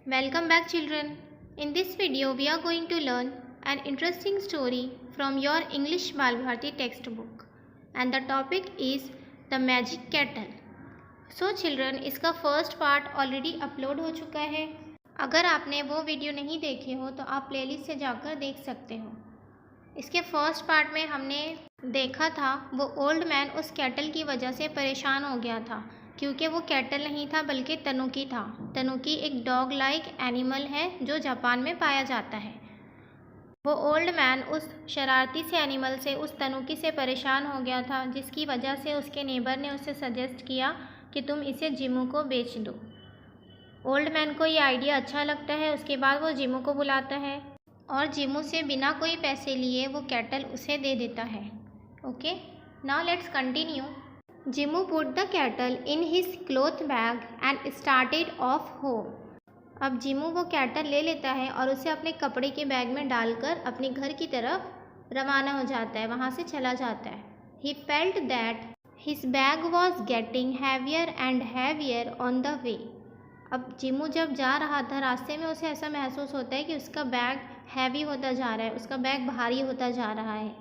Welcome back, children. In this video, we are going to learn an interesting story from your English Balbharti textbook, and the topic is the magic kettle. So, children, इसका first part already upload हो चुका है. अगर आपने वो video नहीं देखे हो तो आप प्लेलिस्ट से जाकर देख सकते हो. इसके फर्स्ट पार्ट में हमने देखा था वो ओल्ड मैन उस कैटल की वजह से परेशान हो गया था, क्योंकि वो कैटल नहीं था बल्कि तनुकी था. तनुकी एक डॉग लाइक एनिमल है जो जापान में पाया जाता है. वो ओल्ड मैन उस शरारती से एनिमल से, उस तनुकी से परेशान हो गया था, जिसकी वजह से उसके नेबर ने उसे सजेस्ट किया कि तुम इसे जिमू को बेच दो. ओल्ड मैन को ये आइडिया अच्छा लगता है. उसके बाद वो जिमू को बुलाता है और जिमू से बिना कोई पैसे लिए वो कैटल उसे दे देता है. Okay, now let's continue. Jimu put the kettle in his cloth bag and started off home. अब जिमू वो कैटल ले लेता है और उसे अपने कपड़े के बैग में डालकर अपने घर की तरफ रवाना हो जाता है, वहाँ से चला जाता है. He felt that his bag was getting heavier and heavier on the way. अब जिमू जब जा रहा था रास्ते में उसे ऐसा महसूस होता है कि उसका बैग हैवी होता जा रहा है, उसका बैग भारी होता जा रहा है.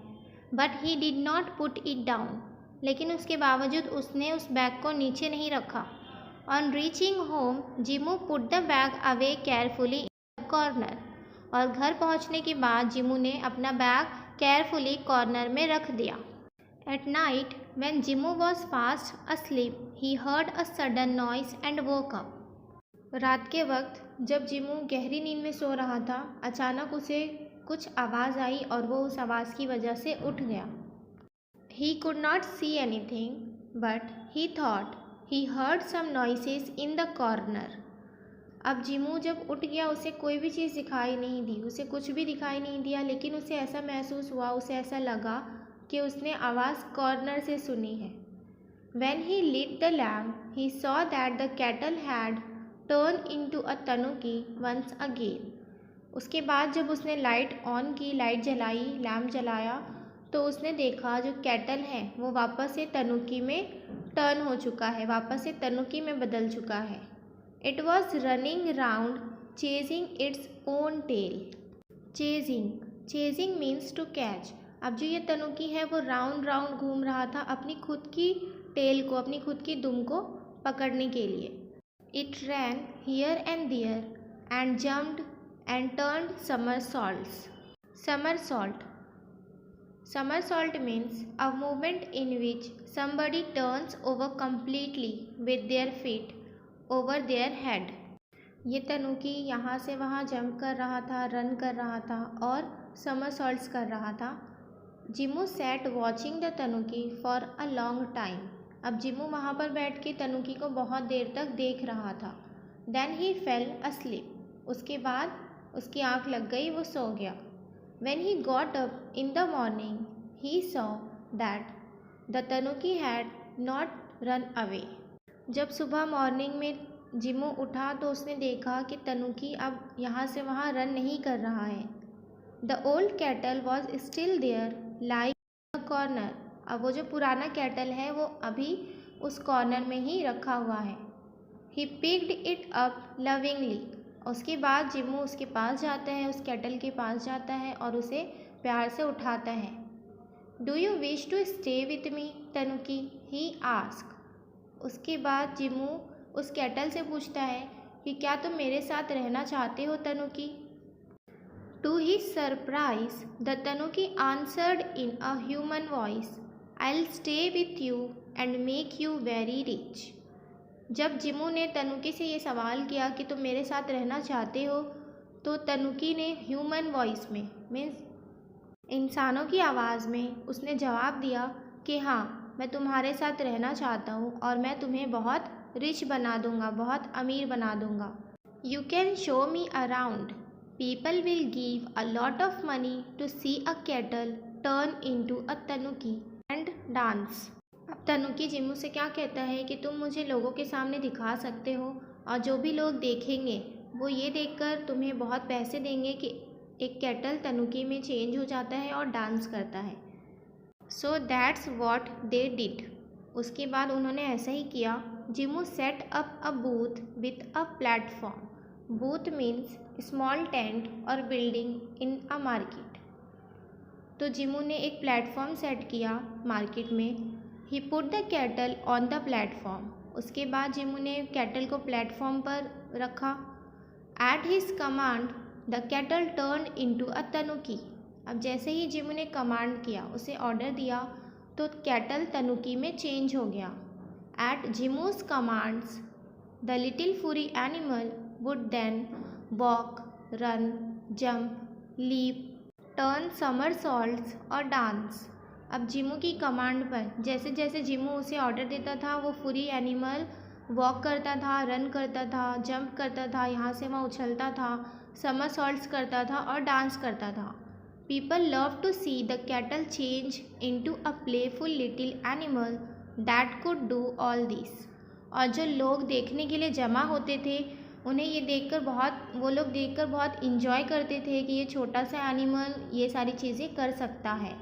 But he did not put it down. लेकिन उसके बावजूद उसने उस बैग को नीचे नहीं रखा. On reaching home Jimu put the bag away carefully in the corner. और घर पहुंचने के बाद जिमू ने अपना बैग केयरफुली कॉर्नर में रख दिया. At night when Jimu was fast asleep he heard a sudden noise and woke up. रात के वक्त जब जिमू गहरी नींद में सो रहा था, अचानक उसे कुछ आवाज़ आई और वो उस आवाज़ की वजह से उठ गया. He could not see anything, but he thought he heard some noises in the corner. अब जिमू जब उठ गया उसे कोई भी चीज़ दिखाई नहीं दी, उसे कुछ भी दिखाई नहीं दिया, लेकिन उसे ऐसा महसूस हुआ, उसे ऐसा लगा कि उसने आवाज़ कॉर्नर से सुनी है. When he lit the lamp, he saw that the kettle had turned into a tanuki once again. उसके बाद जब उसने लाइट ऑन की, लाइट जलाई, लैम्प जलाया, तो उसने देखा जो कैटल है वो वापस से तनुकी में टर्न हो चुका है, वापस से तनुकी में बदल चुका है. It was running round chasing its own tail. Chasing means to catch. अब जो ये तनुकी है वो राउंड राउंड घूम रहा था अपनी खुद की टेल को, अपनी खुद की दुम को पकड़ने के लिए. It ran here and there and jumped and turned Somersault means a movement in which somebody turns over completely with their feet over their head. ये तनुकी यहाँ से वहाँ जंप कर रहा था, रन कर रहा था और somersaults कर रहा था. जिमू sat watching the तनुकी for a long time. अब जिमू वहाँ पर बैठ के तनुकी को बहुत देर तक देख रहा था. Then he fell asleep. उसके बाद उसकी आँख लग गई, वो सो गया. When he got up in the morning, he saw that the tanuki had not run away. जब सुबह मॉर्निंग में जिमू उठा तो उसने देखा कि तनुकी अब यहाँ से वहाँ रन नहीं कर रहा है. The old kettle was still there, lying in the corner. अब वो जो पुराना कैटल है वो अभी उस कॉर्नर में ही रखा हुआ है. He picked it up lovingly. उसके बाद जिमू उसके पास जाता है, उस कैटल के पास जाता है और उसे प्यार से उठाता है. Do you wish to stay with me tanuki, he ask. उसके बाद जिमू उस कैटल से पूछता है कि क्या तुम मेरे साथ रहना चाहते हो tanuki. To his surprise the tanuki answered in a human voice, I will stay with you and make you very rich. जब जिमू ने तनुकी से ये सवाल किया कि तुम मेरे साथ रहना चाहते हो, तो तनुकी ने ह्यूमन वॉइस में, मीन्स इंसानों की आवाज़ में, उसने जवाब दिया कि हाँ, मैं तुम्हारे साथ रहना चाहता हूँ और मैं तुम्हें बहुत रिच बना दूँगा, बहुत अमीर बना दूँगा. You can show me around. People will give a lot of money to see a kettle turn into a tanuki and dance. अब तनुकी जिमू से क्या कहता है कि तुम मुझे लोगों के सामने दिखा सकते हो और जो भी लोग देखेंगे वो ये देखकर तुम्हें बहुत पैसे देंगे कि एक कैटल तनुकी में चेंज हो जाता है और डांस करता है. So that's what they did. उसके बाद उन्होंने ऐसा ही किया. Jimu set up a booth with a platform. Booth means small tent or building in a market. तो जिमू ने एक प्लेटफॉर्म सेट किया मार्केट में। He put the kettle on the platform. उसके बाद जिमू ने कैटल को प्लेटफॉर्म पर रखा। At his command the kettle turn into a tanuki. अब जैसे ही जिमू ने कमांड किया, उसे ऑर्डर दिया, तो कैटल तनुकी में चेंज हो गया। At Jimu's commands the little furry animal would then walk, run, jump, leap, turn somersaults और डांस। अब जिमू की कमांड पर जैसे जैसे जिमू उसे ऑर्डर देता था, वो फूरी एनिमल वॉक करता था, रन करता था, जंप करता था, यहाँ से वहाँ उछलता था, समरसॉल्ट्स करता था और डांस करता था। People love to see the cattle change into a playful little animal that could do all this. और जो लोग देखने के लिए जमा होते थे, उन्हें ये देखकर वो लोग देखकर बहुत इंजॉय करते थे कि ये छोटा सा एनिमल ये सारी चीज़ें कर सकता है।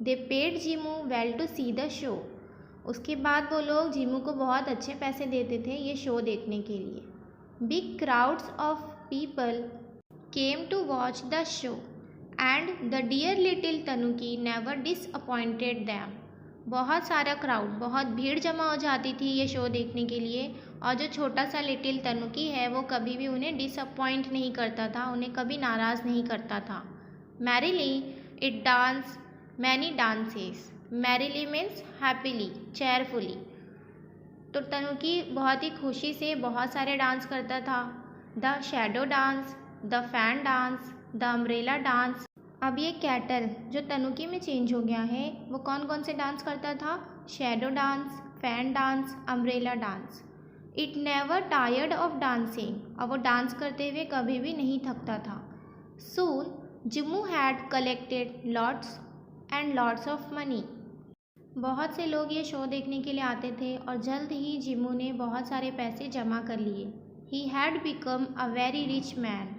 They paid Jimu well to see the show. उसके बाद वो लोग जिमू को बहुत अच्छे पैसे देते थे ये शो देखने के लिए। Big crowds of people came to watch the show and the dear little tanuki never disappointed them. बहुत सारा क्राउड, बहुत भीड़ जमा हो जाती थी ये शो देखने के लिए, और जो छोटा सा लिटिल तनुकी है वो कभी भी उन्हें डिसअपॉइंट नहीं करता था, उन्हें कभी नाराज़ नहीं करता था। Merrily it dance many dances. Merrily means happily, cheerfully. तो तनुकी बहुत ही खुशी से बहुत सारे डांस करता था। The shadow dance, the fan dance, the umbrella dance. अब ये कैटल जो तनुकी में चेंज हो गया है, वो कौन कौन से डांस करता था? Shadow dance, fan dance, umbrella dance. It never tired of dancing. और वो डांस करते हुए कभी भी नहीं थकता था। Soon Jimu had collected lots and lots of money. बहुत से लोग ये शो देखने के लिए आते थे और जल्द ही जिमू ने बहुत सारे पैसे जमा कर लिए। He had become a very rich man.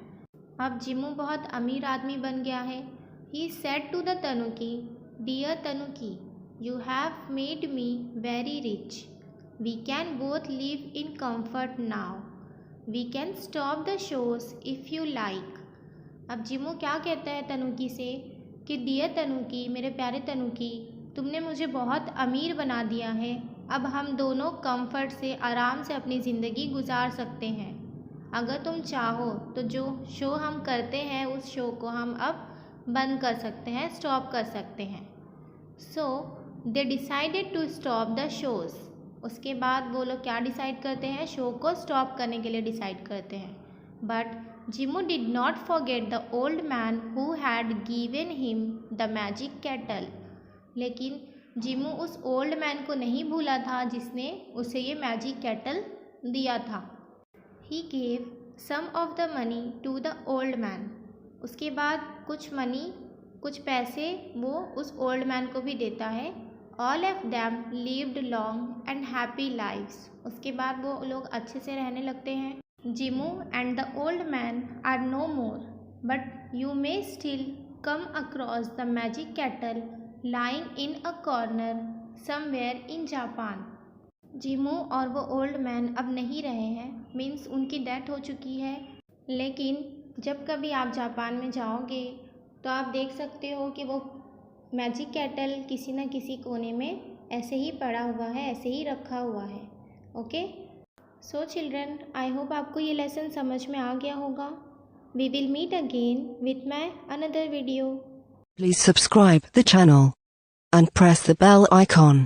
अब जिमू बहुत अमीर आदमी बन गया है। He said to the tanuki, dear tanuki, you have made me very rich. We can both live in comfort now. We can stop the shows if you like. अब Jimu क्या कहता है तनुकी से कि डियर तनुकी, मेरे प्यारे तनुकी, तुमने मुझे बहुत अमीर बना दिया है। अब हम दोनों कंफर्ट से, आराम से अपनी ज़िंदगी गुजार सकते हैं। अगर तुम चाहो तो जो शो हम करते हैं उस शो को हम अब बंद कर सकते हैं, स्टॉप कर सकते हैं। So they decided to stop the shows. उसके बाद वो लोग क्या डिसाइड करते हैं? शो को स्टॉप करने के लिए डिसाइड करते हैं। But Jimu did not forget the old man who had given him the magic kettle. लेकिन जिमू उस ओल्ड मैन को नहीं भूला था जिसने उसे ये मैजिक कैटल दिया था। He gave some of the money to the old man. उसके बाद कुछ मनी, कुछ पैसे वो उस ओल्ड मैन को भी देता है। All of them lived long and happy lives. उसके बाद वो लोग अच्छे से रहने लगते हैं। Jimu and the old man are no more, but you may still come across the magic kettle lying in a corner somewhere in Japan. Jimu और वो ओल्ड मैन अब नहीं रहे हैं, मीन्स उनकी डेथ हो चुकी है। लेकिन जब कभी आप जापान में जाओगे तो आप देख सकते हो कि वो मैजिक कैटल किसी न किसी कोने में ऐसे ही पड़ा हुआ है, ऐसे ही रखा हुआ है। Okay, so children, I hope आपको ये लेसन समझ में आ गया होगा। We will meet again with my another video. Please subscribe the channel and press the bell icon.